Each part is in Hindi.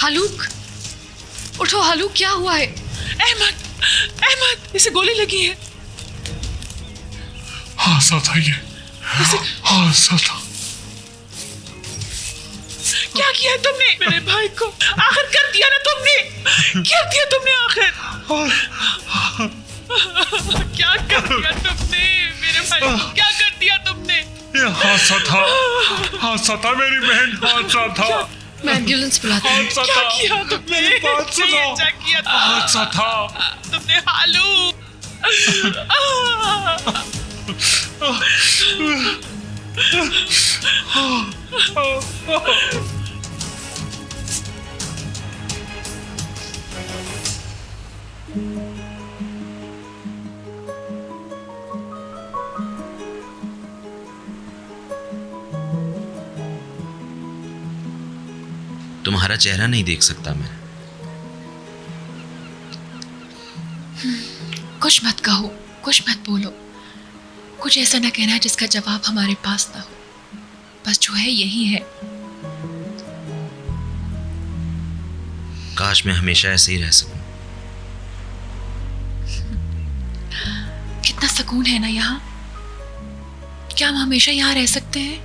हलूक, उठो हलूक, क्या हुआ है? अहमद, अहमद, इसे गोली लगी है। हादसा था ये, हादसा था। क्या किया तुमने मेरे भाई को? आखिर कर दिया ना तुमने, क्या किया तुमने आखिर? क्या कर दिया तुमने मेरे भाई को? क्या कर दिया तुमने? ये हादसा था, हादसा था मेरी बहन, हादसा था। मैं एम्बुलेंस बुलाती हूँ। हादसा क्या था, किया तुमने? मेरी बात सुनो। ये क्या किया हादसा था। तुमने? हालू तुम्हारा चेहरा नहीं देख सकता मैं। कुछ मत कहो, कुछ मत बोलो, कुछ ऐसा ना कहना जिसका जवाब हमारे पास ना हो। बस जो है यही है। काश मैं हमेशा ऐसे ही रह सकूं। कितना सुकून है ना यहाँ। क्या हम हमेशा यहाँ रह सकते हैं?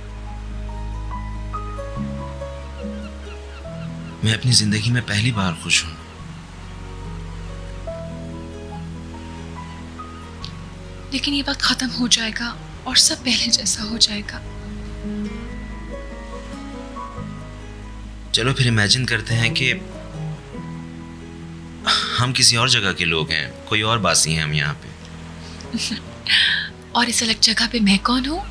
मैं अपनी जिंदगी में पहली बार खुश हूं। लेकिन ये वक्त खत्म हो जाएगा और सब पहले जैसा हो जाएगा। चलो फिर इमेजिन करते हैं कि हम किसी और जगह के लोग हैं, कोई और बासी हैं हम यहाँ पे। और इस अलग जगह पे मैं कौन हूँ?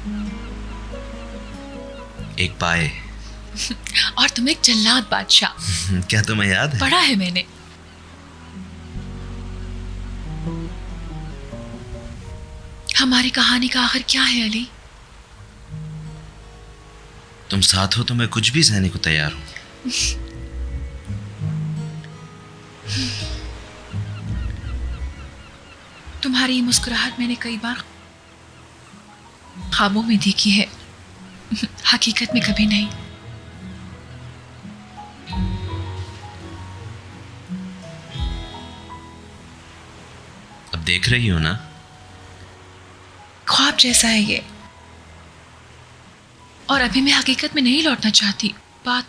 एक पाए। और तुम एक जल्लाद बादशाह। क्या तुम्हें याद है? पढ़ा है मैंने। हमारी कहानी का आखिर क्या है अली? तुम साथ हो तो मैं कुछ भी सहने को तैयार हूं। तुम्हारी ये मुस्कुराहट मैंने कई बार ख्वाबों में देखी है, हकीकत में कभी नहीं। अब देख रही हो ना? ख्वाब जैसा है ये। और अभी मैं हकीकत में नहीं लौटना चाहती। बाद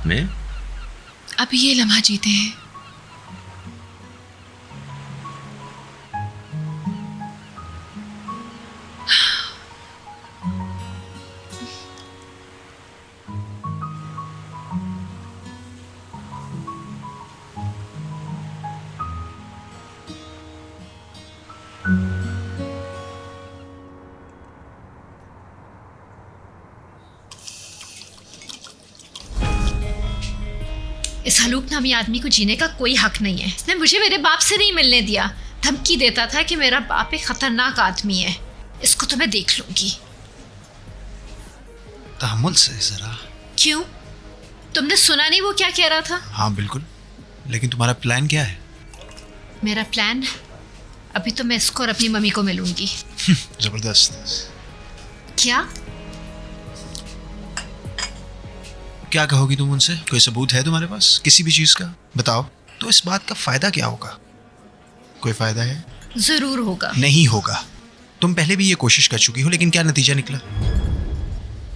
में अभी ये लम्हा जीते हैं। इस हलूक नामी आदमी को जीने का कोई हक नहीं है। इसने मुझे मेरे बाप से नहीं मिलने दिया। धमकी देता था कि मेरा बाप एक खतरनाक आदमी है। इसको तो मैं देख लूंगी। तहम्मुल से जरा। क्यों? तुमने सुना नहीं वो क्या कह रहा था? हाँ बिल्कुल, लेकिन तुम्हारा प्लान क्या है? मेरा प्लान? अभी तो मैं इसको और अपनी मम्मी को मिलूंगी। जबरदस्त। क्या? क्या कहोगी तुम उनसे? कोई सबूत है तुम्हारे पास किसी भी चीज का? बताओ तो इस बात का फायदा क्या होगा? कोई फायदा है? जरूर होगा। नहीं होगा। तुम पहले भी ये कोशिश कर चुकी हो, लेकिन क्या नतीजा निकला?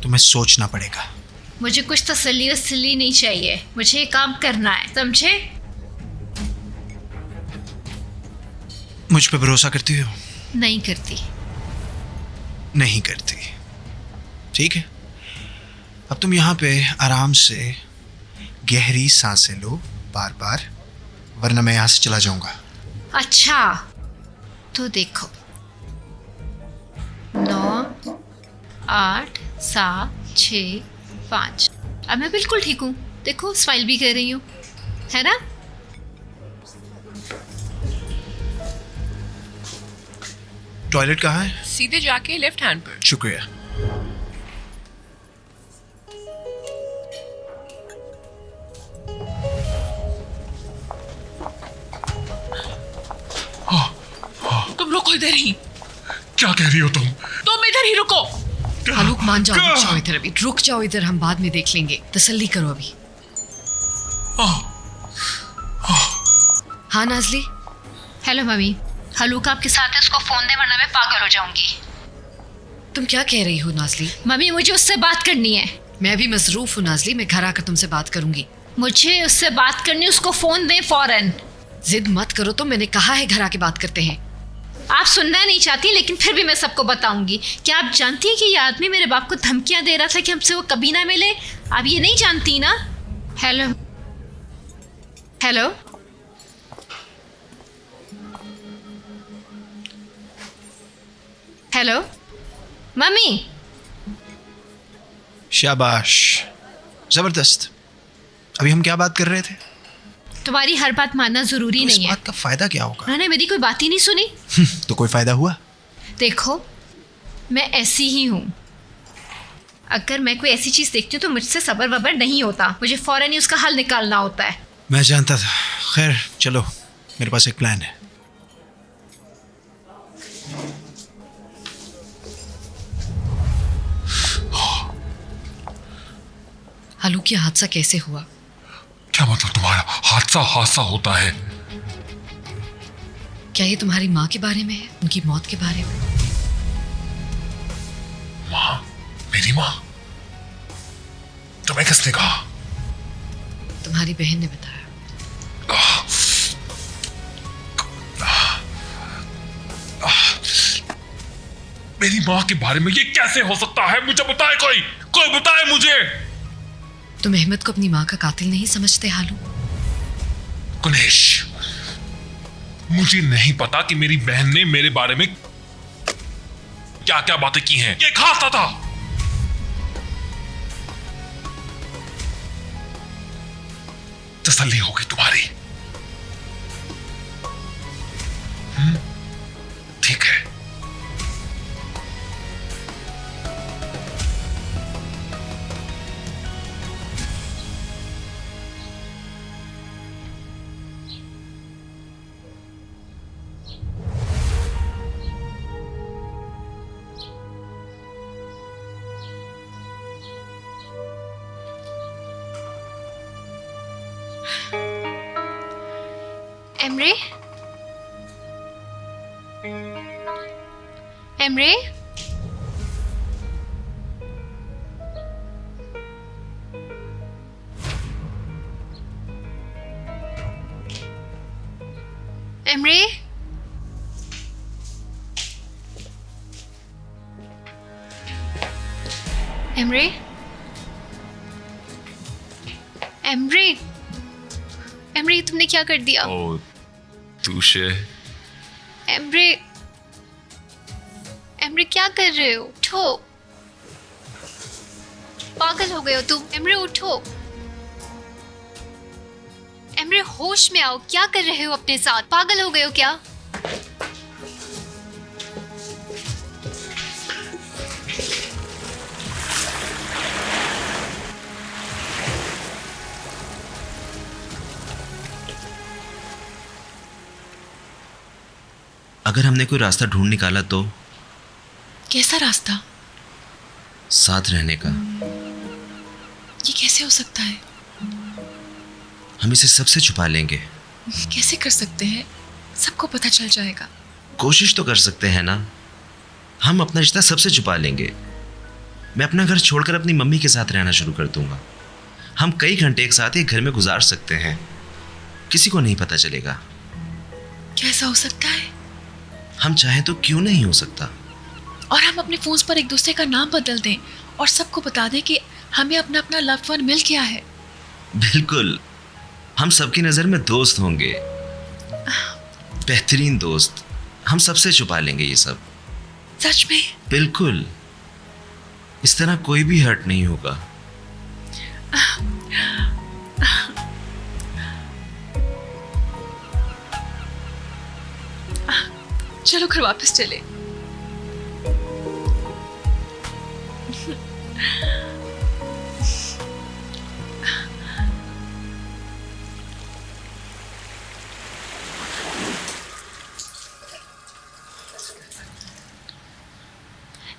तुम्हें सोचना पड़ेगा। मुझे कुछ तसल्ली वसल्ली नहीं चाहिए, मुझे ये काम करना है, समझे? मुझ पे भरोसा करती हो? नहीं करती। नहीं करती, ठीक है। अब तुम यहाँ पे आराम से गहरी सांसें लो बार बार, वरना मैं यहाँ से चला जाऊंगा। अच्छा तो देखो, 9 8 7 6, 5। अब मैं बिल्कुल ठीक हूँ, देखो स्माइल भी कर रही हूँ, है ना? टॉयलेट कहाँ है? सीधे जाके लेफ्ट हैंड पर। शुक्रिया। तुम रुको इधर ही, क्या कह रही हो तुम? तुम इधर ही रुको। आलोक मान जाओ, रुक जाओ इधर, अभी रुक जाओ इधर, हम बाद में देख लेंगे, तसल्ली करो अभी। हाँ नाजली, हेलो मम्मी, हलूक आपके साथ है, उसको फ़ोन दे वरना मैं पागल हो जाऊंगी। तुम क्या कह रही हो नाजली? मम्मी मुझे उससे बात करनी है। मैं भी मसरूफ हूँ नाजली, मैं घर आकर तुमसे बात करूंगी। मुझे उससे बात करनी, उसको फ़ोन दें फ़ौरन। जिद मत करो, तो मैंने कहा है घर आके बात करते हैं। आप सुनना नहीं चाहती, लेकिन फिर भी मैं सबको बताऊंगी। क्या आप जानती हैं कि ये आदमी मेरे बाप को धमकियां दे रहा था कि हमसे वो कभी ना मिले? आप ये नहीं जानती ना? Hello hello, hello mummy. शाबाश, जबरदस्त। अभी हम क्या बात कर रहे थे? तुम्हारी हर बात मानना जरूरी तो इस नहीं है। बात का फायदा क्या होगा? उन्होंने मेरी कोई बात ही नहीं सुनी। तो कोई फायदा हुआ? देखो मैं ऐसी ही हूँ, अगर मैं कोई ऐसी चीज़ देखती हूँ तो मुझसे सबर वबर नहीं होता, मुझे फ़ौरन ही उसका हल निकालना होता है। मैं जानता था। खैर चलो, मेरे पास एक प्लान है। आलोक, ये हादसा कैसे हुआ? क्या मतलब तुम्हारा? हादसा हादसा होता है। क्या ये तुम्हारी माँ के बारे में है, उनकी मौत के बारे में? माँ? मेरी माँ? तुम्हें किसने कहा? तुम्हारी बहन ने बताया। मेरी माँ के बारे में ये कैसे हो सकता है? मुझे बताए, कोई बताए मुझे। तुम अहमद को अपनी माँ का कातिल नहीं समझते हालू? कुनेश, मुझे नहीं पता कि मेरी बहन ने मेरे बारे में क्या क्या बातें की हैं। ये खासा था। तसल्ली होगी तुम्हारी? ठीक है। Emre, Emre, Emre, Emre, Emre, Emre, तुमने क्या कर दिया? ओ तुषे, एमरे, एमरे क्या कर रहे हो? उठो, पागल हो गए हो तुम। एमरे उठो, एमरे होश में आओ, क्या कर रहे हो अपने साथ? पागल हो गए हो क्या? अगर हमने कोई रास्ता ढूंढ निकाला तो? कैसा रास्ता? साथ रहने का। ये कैसे हो सकता है? हम इसे सबसे छुपा लेंगे। कैसे कर सकते हैं? सबको पता चल जाएगा। कोशिश तो कर सकते हैं ना। हम अपना रिश्ता सबसे छुपा लेंगे। मैं अपना घर छोड़कर अपनी मम्मी के साथ रहना शुरू कर दूंगा। हम कई घंटे एक साथ एक घर में गुजार सकते हैं, किसी को नहीं पता चलेगा। क्या ऐसा हो सकता है? हम चाहें तो क्यों नहीं हो सकता। और हम अपने फोन्स पर एक दूसरे का नाम बदल दें और सबको बता दें कि हमें अपना अपना लव्ड वन मिल गया है। बिल्कुल, हम सबकी नज़र में दोस्त होंगे, बेहतरीन दोस्त। हम सबसे छुपा लेंगे ये सब। सच में? बिल्कुल। इस तरह कोई भी हर्ट नहीं होगा। चलो घर वापस चले।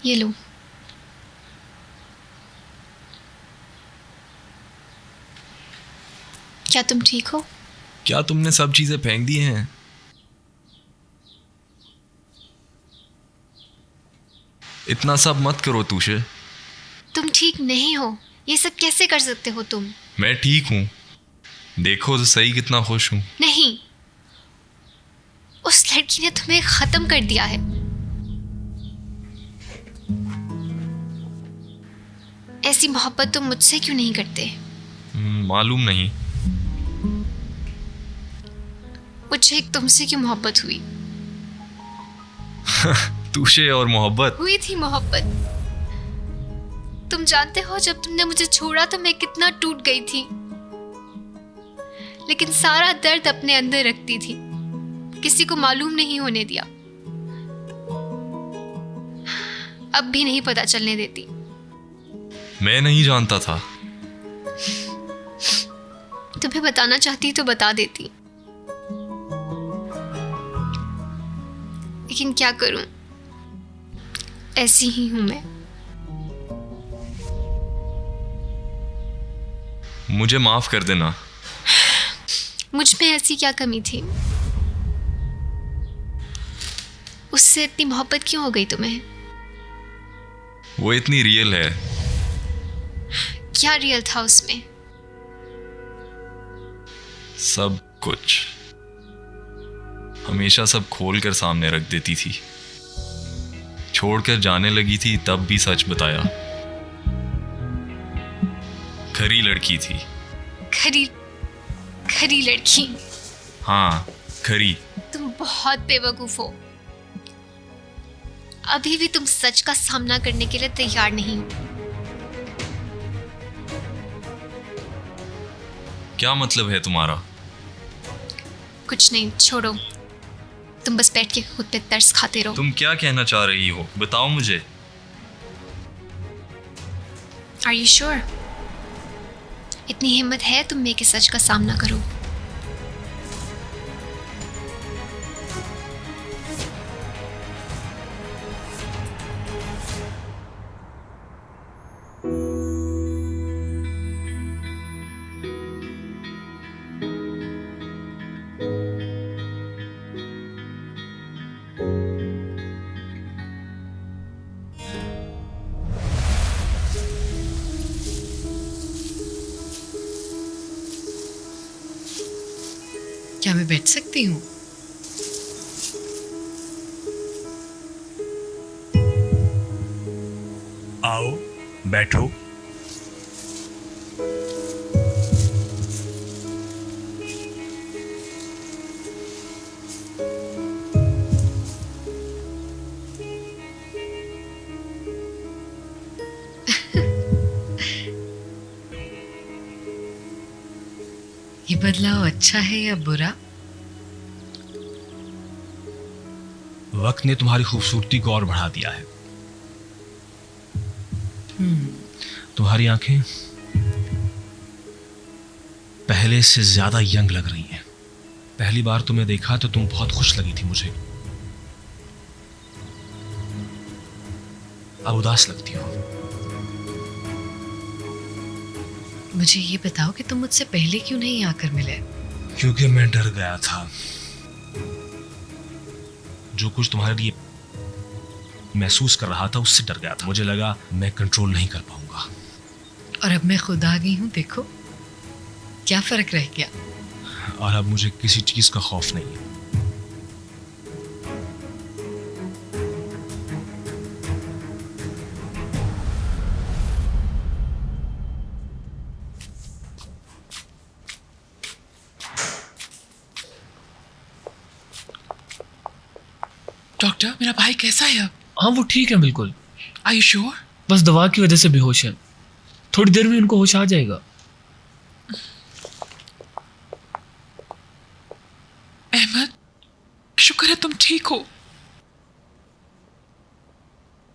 ये लो। क्या तुम ठीक हो? क्या तुमने सब चीजें फेंक दी हैं? इतना सब मत करो तुषे। तुम ठीक नहीं हो, ये सब कैसे कर सकते हो तुम? मैं ठीक हूँ, देखो तो सही कितना खुश हूँ। नहीं, उस लड़की ने तुम्हें खत्म कर दिया है। ऐसी मोहब्बत तुम मुझसे क्यों नहीं करते? मालूम नहीं। मुझे एक तुमसे क्यों मोहब्बत हुई? तुषे और मोहब्बत हुई थी मोहब्बत। तुम जानते हो जब तुमने मुझे छोड़ा तो मैं कितना टूट गई थी, लेकिन सारा दर्द अपने अंदर रखती थी, किसी को मालूम नहीं होने दिया। अब भी नहीं पता चलने देती। मैं नहीं जानता था। तुम्हें बताना चाहती तो बता देती, लेकिन क्या करूं, ऐसी ही हूं मैं। मुझे माफ कर देना। मुझ में ऐसी क्या कमी थी? उससे इतनी मोहब्बत क्यों हो गई तुम्हें? वो इतनी रियल है। क्या रियल था उसमें? सब कुछ। हमेशा सब खोल कर सामने रख देती थी। छोड़कर जाने लगी थी तब भी सच बताया। खरी लड़की थी। खरी खरी लड़की? हाँ, खरी। तुम बहुत बेवकूफ हो। अभी भी तुम सच का सामना करने के लिए तैयार नहीं हो। क्या मतलब है तुम्हारा? कुछ नहीं, छोड़ो। तुम बस बैठ के खुद पे तरस खाते रहो। तुम क्या कहना चाह रही हो, बताओ मुझे। Are you sure? इतनी हिम्मत है तुम में कि सच का सामना करो? क्या मैं बैठ सकती हूँ? आओ बैठो। ये बदलाव अच्छा है या बुरा? वक्त ने तुम्हारी खूबसूरती को और बढ़ा दिया है। तुम्हारी आंखें पहले से ज्यादा यंग लग रही हैं। पहली बार तुम्हें देखा तो तुम बहुत खुश लगी थी मुझे। अब उदास लगती हो। मुझे ये बताओ कि तुम मुझसे पहले क्यों नहीं आकर मिले? क्योंकि मैं डर गया था। जो कुछ तुम्हारे लिए महसूस कर रहा था उससे डर गया था। मुझे लगा मैं कंट्रोल नहीं कर पाऊंगा। और अब मैं खुद आ गई हूं, देखो क्या फर्क रह गया। और अब मुझे किसी चीज का खौफ नहीं है। डॉक्टर, मेरा भाई कैसा है अब? हाँ वो ठीक है बिल्कुल। Are you sure? बस दवा की वजह से बेहोश है, थोड़ी देर में इनको होश आ जाएगा। अहमद, शुक्र है तुम ठीक हो।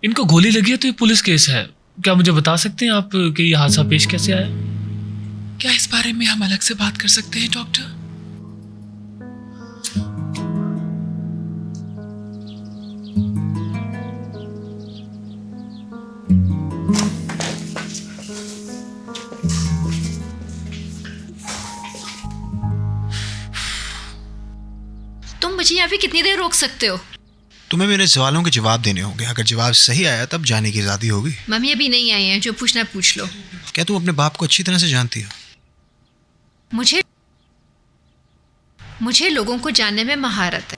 इनको गोली लगी है तो ये पुलिस केस है। क्या मुझे बता सकते हैं आप कि ये हादसा पेश कैसे आया? क्या इस बारे में हम अलग से बात कर सकते हैं डॉक्टर? तुम मुझे यहाँ पे कितनी देर रोक सकते हो? तुम्हें मेरे सवालों के जवाब देने होंगे। अगर जवाब सही आया तब जाने की आज़ादी होगी। मम्मी अभी नहीं आई है, जो पूछना है पूछ लो। क्या तुम अपने बाप को अच्छी तरह से जानती हो? मुझे लोगों को जानने में महारत है।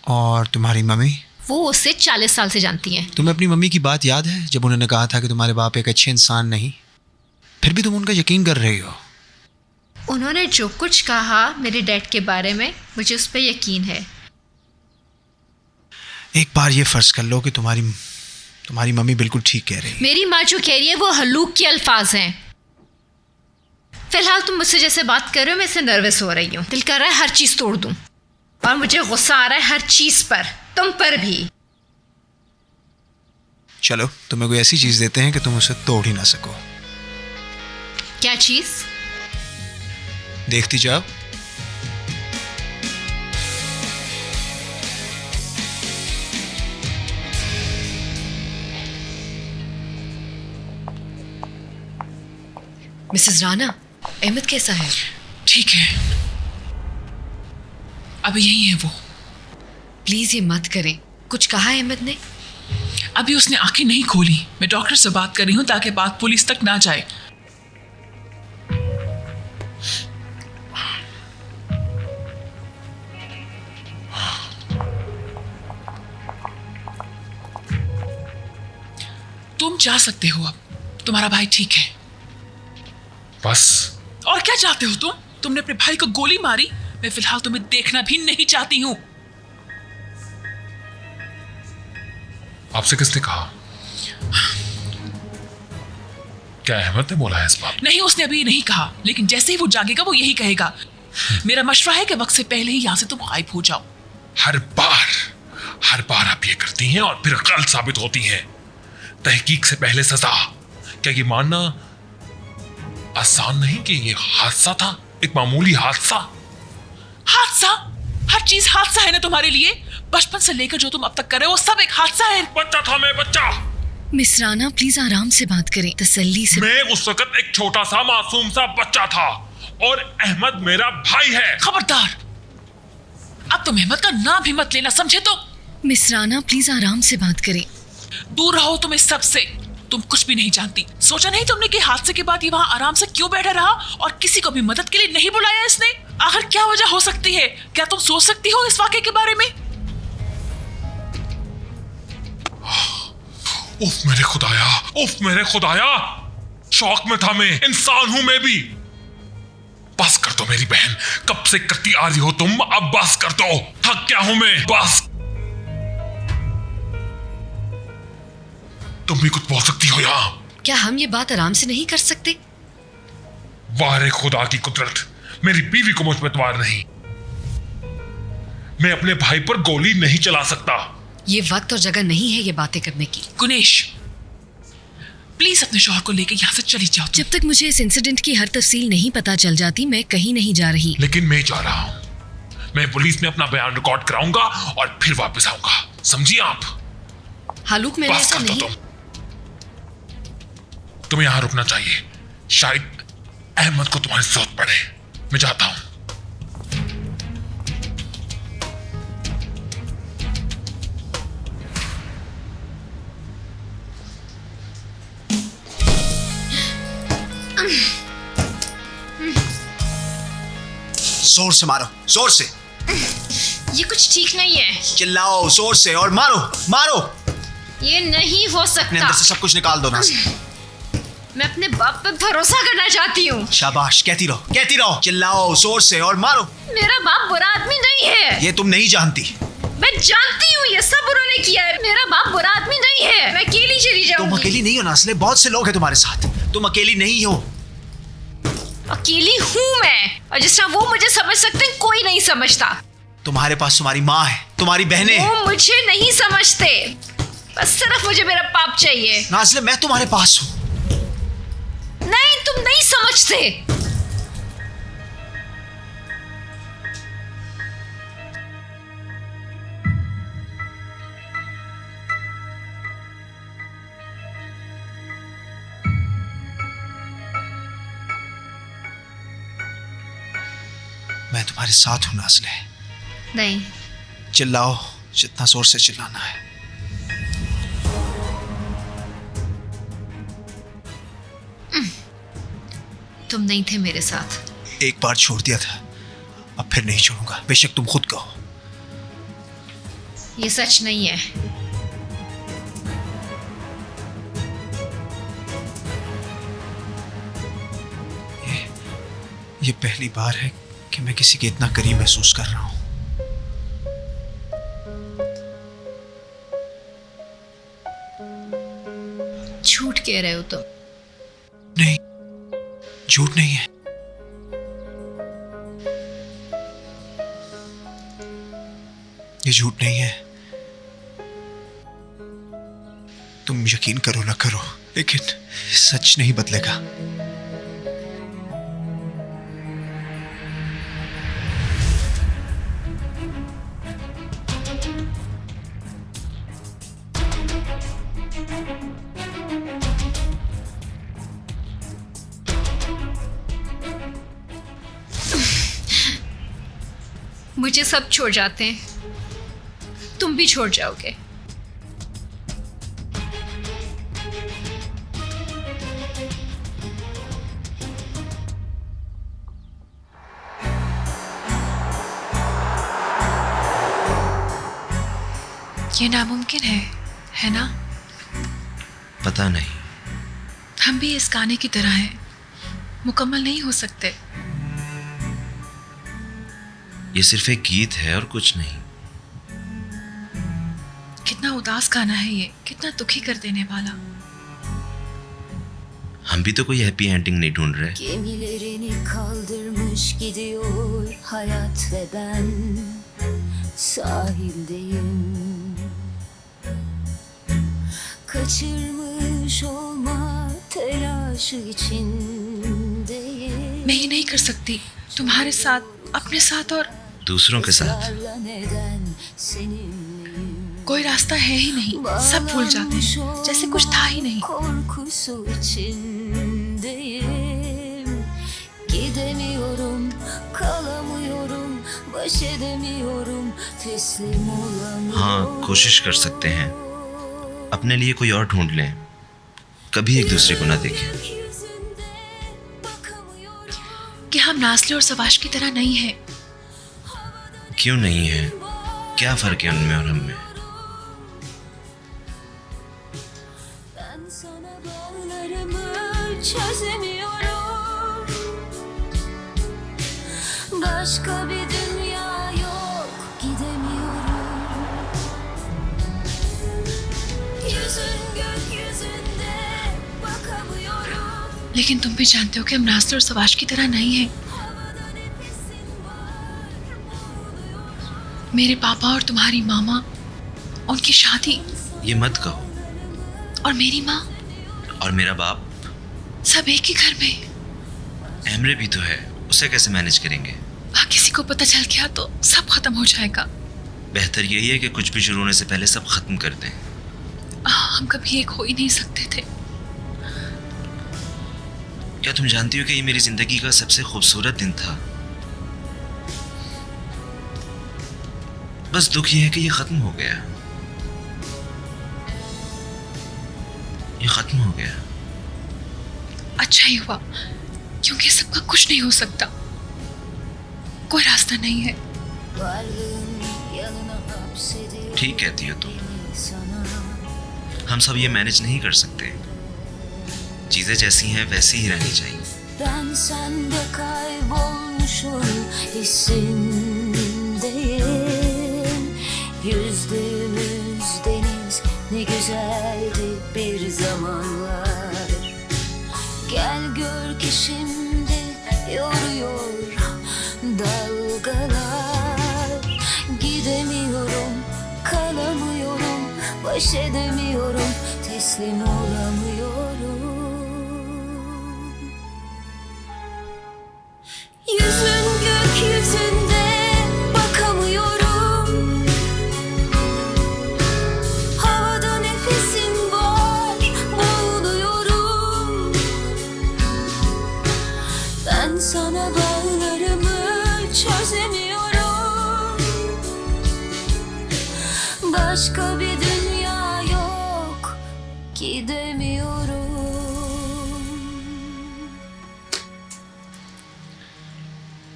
और तुम्हारी मम्मी? वो उससे 40 साल से जानती हैं। तुम्हें अपनी मम्मी की बात याद है जब उन्होंने कहा था कि तुम्हारे बाप एक अच्छे इंसान नहीं, फिर भी तुम उनका यकीन कर रही हो? उन्होंने जो कुछ कहा मेरे डैड के बारे में, मुझे उस पर यकीन है। एक बार ये फर्ज कर लो कि तुम्हारी मम्मी बिल्कुल ठीक कह रही है। मेरी माँ जो कह रही है वो हल्लूक के अल्फाज हैं। फिलहाल तुम मुझसे जैसे बात कर रहे हो, मैं इससे नर्वस हो रही हूँ। दिल कर रहा है हर चीज तोड़ दूं, और मुझे गुस्सा आ रहा है हर चीज पर, तुम पर भी। चलो तुम्हें कोई ऐसी चीज देते हैं कि तुम उसे तोड़ ही ना सको। क्या चीज? देखती जाओ। मिसेस राणा, अहमद कैसा है? ठीक है, अभी यही है वो। प्लीज ये मत करें। कुछ कहा है अहमद ने? अभी उसने आंखें नहीं खोली। मैं डॉक्टर से बात कर रही हूँ ताकि बात पुलिस तक ना जाए। तुम जा सकते हो अब, तुम्हारा भाई ठीक है। बस और क्या चाहते हो तुम? तुमने अपने भाई को गोली मारी। मैं फिलहाल तुम्हें देखना भी नहीं चाहती हूँ। आपसे किसने कहा? क्या अहमद ने बोला है इस बात? नहीं, उसने अभी नहीं कहा, लेकिन जैसे ही वो जागेगा वो यही कहेगा। मेरा मशवरा है कि वक्त से पहले ही यहाँ से तुम गायब हो जाओ। हर बार आप ये करती हैं और फिर गलत साबित होती हैं। तहकीक से पहले सजा, क्या ये मानना आसान नहीं कि ये हादसा था, एक मामूली हादसा? हादसा? हर चीज हादसा है ना तुम्हारे लिए? बचपन से लेकर जो तुम अब तक कर रहे हो वो सब एक हादसा है। बच्चा था मैं, बच्चा। मिस राणा प्लीज आराम से बात करें, तसल्ली से। मैं उस वक्त एक छोटा सा मासूम सा बच्चा था और अहमद मेरा भाई है। खबरदार, अब तुम अहमद का नाम भी मत लेना, समझे? तो मिस राणा प्लीज आराम से बात करें। दूर रहो तुम इस सब से। तुम कुछ भी नहीं जानती। सोचा नहीं तुमने कि हादसे के बाद ये वहां आराम से क्यों बैठा रहा और किसी को भी मदद के लिए नहीं बुलाया इसने? आखिर क्या वजह हो सकती है? क्या तुम सोच सकती हो इस वाकये के बारे में? उफ मेरे खुदाया, शौक में था मैं, इंसान हूं मैं भी। बस कर दो मेरी बहन, कब से करती आ रही हो तुम, अब बस कर दो। थक क्या हूं मैं, बस। तुम भी कुछ बोल सकती हो यहाँ? क्या हम ये बात आराम से नहीं कर सकते? वारे खुदा की कुदरत, मेरी बीवी को मुझ पर एतबार नहीं। मैं अपने भाई पर गोली नहीं चला सकता। ये वक्त और जगह नहीं है ये बातें करने की। गुनेश, प्लीज अपने शौहर को लेकर यहाँ से चली जाओ। जब तक मुझे इस इंसिडेंट की हर तफसील नहीं पता चल जाती मैं कहीं नहीं जा रही। लेकिन मैं जा रहा हूँ। मैं पुलिस में अपना बयान रिकॉर्ड कराऊंगा और फिर वापस आऊंगा, समझिए आप? हालूक मैंने बस ऐसा कर दो नहीं। तुम्हें यहाँ रुकना चाहिए, शायद अहमद को तुम्हारी जरूरत पड़े। मैं जाता हूँ। जोर से मारो, जोर से। ये कुछ ठीक नहीं है। चिल्लाओ जोर से और मारो, मारो। ये नहीं हो अपने सकता। अंदर से सब कुछ निकाल दो ना। मैं अपने बाप पे भरोसा करना चाहती हूँ। शाबाश, कहती रहो, कहती रहो। चिल्लाओ जोर से और मारो। मेरा बाप बुरा आदमी नहीं है। ये तुम नहीं जानती। मैं जानती हूँ ये सब उन्होंने किया है। मेरा बाप बुरा आदमी नहीं है। मैं अकेली चली तुम जाऊंगी। अकेली नहीं हो नाज़ले, बहुत से लोग हैं तुम्हारे साथ। तुम अकेली नहीं हो। अकेली हूँ मैं, और जिस तरह वो मुझे समझ सकते हैं कोई नहीं समझता। तुम्हारे पास तुम्हारी माँ है, तुम्हारी बहनें हैं। वो मुझे नहीं समझते, बस सिर्फ मुझे मेरा पाप चाहिए। नाज़ले, मैं तुम्हारे पास हूँ। नहीं, तुम नहीं समझते। मैं तुम्हारे साथ हूँ नाज़ले। नहीं, चिल्लाओ जितना जोर से चिल्लाना है। तुम नहीं थे मेरे साथ। एक बार छोड़ दिया था, अब फिर नहीं छोड़ूंगा, बेशक तुम खुद कहो। ये सच नहीं है। ये पहली बार है कि मैं किसी के इतना करीब महसूस कर रहा हूं। झूठ कह रहे हो तुम। नहीं, झूठ नहीं है। ये झूठ नहीं है। तुम यकीन करो ना करो, लेकिन सच नहीं बदलेगा। मुझे सब छोड़ जाते हैं, तुम भी छोड़ जाओगे। ये नामुमकिन है ना? पता नहीं। हम भी इस गाने की तरह हैं, मुकम्मल नहीं हो सकते। ये सिर्फ एक गीत है और कुछ नहीं। कितना उदास गाना है ये, कितना दुखी कर देने वाला। हम भी तो कोई हैप्पी एंडिंग नहीं ढूंढ रहे। Gemilerini kaldırmış gidiyor hayat ve ben sahildeyim. Kaçırmış olma telaşı içindeyim. मैं ये नहीं कर सकती तुम्हारे साथ, अपने साथ और दूसरों के साथ। Israrla neden seninleyim? कोई रास्ता है ही नहीं, सब भूल जाते हैं जैसे कुछ था ही नहीं। Korkusu içindeyim. Gidemiyorum, kalamıyorum, baş edemiyorum, teslim olamıyorum. हाँ, कोशिश कर सकते हैं। अपने लिए कोई और ढूंढ लें, कभी एक दूसरे को ना देखें। कि हम नास्ले और सवाश की तरह नहीं हैं। क्यों नहीं है? क्या फर्क है उनमें और हम में? Ben sana bağlarımı çözemiyorum. Başka bir dünya yok, gidemiyorum. Yüzün gökyüzünde bakamıyorum. लेकिन तुम भी जानते हो कि हम नास्ले और सवाश की तरह नहीं हैं। मेरे पापा और तुम्हारी मामा, उनकी शादी, ये मत कहो। और मेरी माँ, और मेरा बाप, सब एक ही घर में। एमरे भी तो है, उसे कैसे मैनेज करेंगे? वहाँ किसी को पता चल गया तो सब खत्म हो जाएगा। बेहतर यही है कि कुछ भी शुरू होने से पहले सब खत्म कर दें। हम कभी एक हो ही नहीं सकते थे। क्या तुम जानती हो कि ये मेरी जिंदगी का सबसे खूबसूरत दिन था? बस दुख ये है कि ये खत्म हो गया। ये खत्म हो गया। अच्छा ही हुआ, क्योंकि सबका कुछ नहीं हो सकता। कोई रास्ता नहीं है। Varlığın yanına hapsediyor ठीक कहती हो तुम। beni sana. हम सब ये मैनेज नहीं कर सकते। चीजें जैसी हैं वैसी ही रहनी चाहिए। Ben sende kaybolmuşum hissindeyim. Yüzdüğümüz deniz ne güzeldi bir zamanlar. Gel gör ki şimdi yoruyor dalgalar. Gidemiyorum, kalamıyorum, baş edemiyorum, teslim olamıyorum. Yüzün gökyüzünde, bakamıyorum. Havada nefesin var, boğuluyorum. Ben sana bağlarımı çözemiyorum. Başka bir dünya yok, gidemiyorum.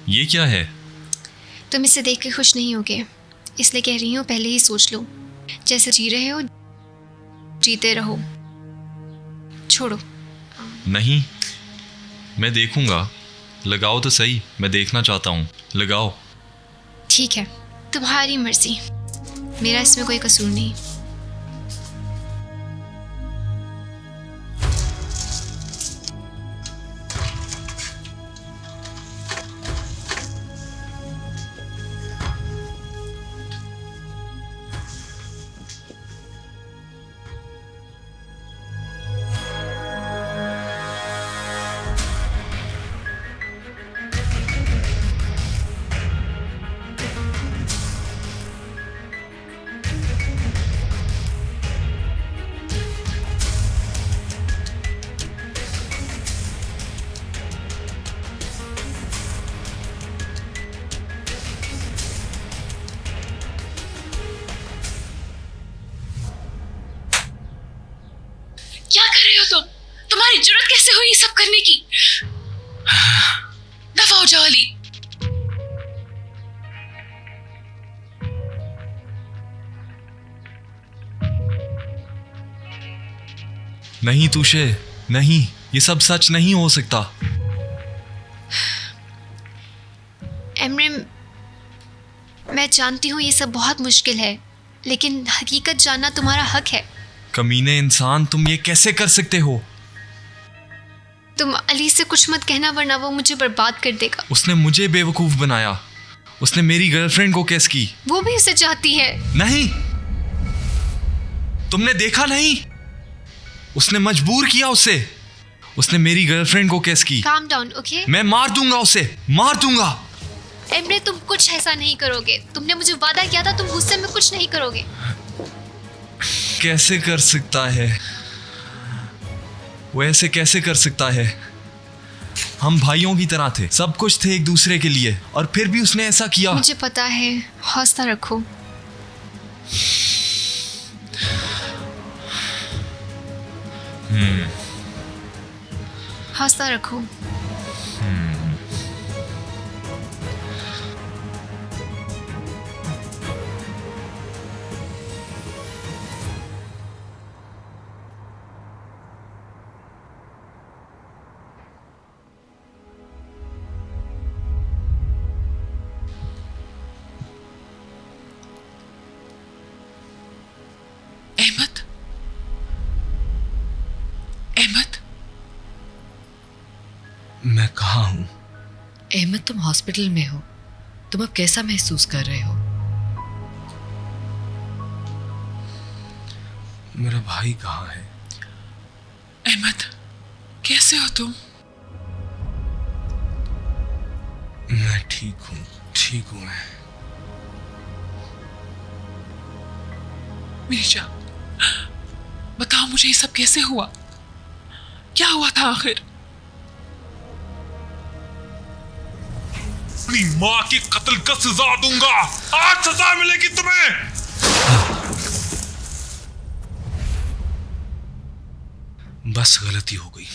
ये क्या है? तुम इसे देख कर खुश नहीं होगे, इसलिए कह रही हूँ पहले ही सोच लो। जैसे जी रहे हो जीते रहो, छोड़ो। नहीं, मैं देखूंगा। लगाओ तो सही, मैं देखना चाहता हूँ। लगाओ। ठीक है, तुम्हारी मर्जी, मेरा इसमें कोई कसूर नहीं। क्या कर रहे हो तुम? तुम्हारी जरूरत कैसे हुई ये सब करने की? दफा हो जाओ अली। नहीं तुषे, नहीं, ये सब सच नहीं हो सकता। एमरेम, मैं जानती हूँ ये सब बहुत मुश्किल है, लेकिन हकीकत जानना तुम्हारा हक है। कमीने इंसान, तुम ये कैसे कर सकते हो? तुम अली से कुछ मत कहना, वरना वो मुझे बर्बाद कर देगा। उसने मुझे बेवकूफ बनाया। उसने मेरी गर्लफ्रेंड को केस की। वो भी उसे चाहती है। नहीं, तुमने देखा नहीं? उसने मजबूर किया उसे। उसने मेरी गर्लफ्रेंड को केस की। Calm down, okay? मैं मार दूंगा उसे, मार दूंगा। एमरे, तुम कुछ ऐसा नहीं करोगे। तुमने मुझे वादा किया था, तुम गुस्से में कुछ नहीं करोगे। कैसे कर सकता है वो? ऐसे कैसे कर सकता है? हम भाइयों की तरह थे, सब कुछ थे एक दूसरे के लिए, और फिर भी उसने ऐसा किया। मुझे पता है, हौसला रखो। हौसला रखो। अहमद, अहमद, मैं कहाँ हूँ? अहमद, तुम हॉस्पिटल में हो। तुम अब कैसा महसूस कर रहे हो? मेरा भाई कहाँ है? अहमद, कैसे हो तुम? मैं ठीक हूँ, ठीक हूँ मैं। मेरी जान, बताओ मुझे ये सब कैसे हुआ? क्या हुआ था आखिर? अपनी माँ के कत्ल का सजा दूंगा। आज सजा मिलेगी तुम्हें। बस गलती हो गई।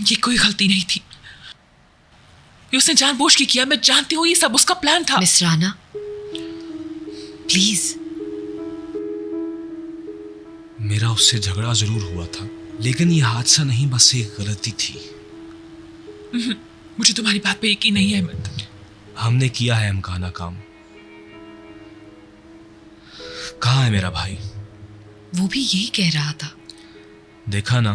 ये कोई गलती नहीं थी, ये उसने जानबूझ के किया। मैं जानती हूँ ये सब उसका प्लान था। Miss Rana, please. मेरा उससे झगड़ा जरूर हुआ था, लेकिन ये हादसा नहीं, बस एक गलती थी। मुझे तुम्हारी बात पे यकीन नहीं है अहमद। हमने किया है अमकाना काम, कहाँ है मेरा भाई? वो भी यही कह रहा था। देखा ना,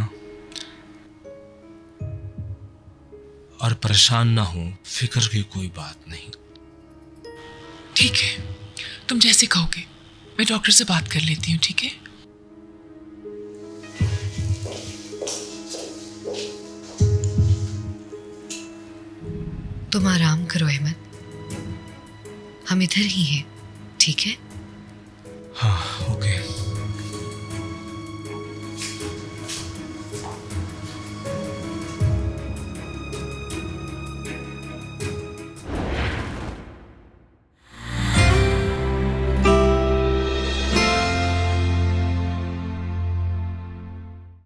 और परेशान ना हो, फिक्र की कोई बात नहीं। ठीक है, तुम जैसे कहोगे। मैं डॉक्टर से बात कर लेती हूँ, ठीक है? तुम आराम करो अहमद, हम इधर ही हैं, ठीक है? हाँ,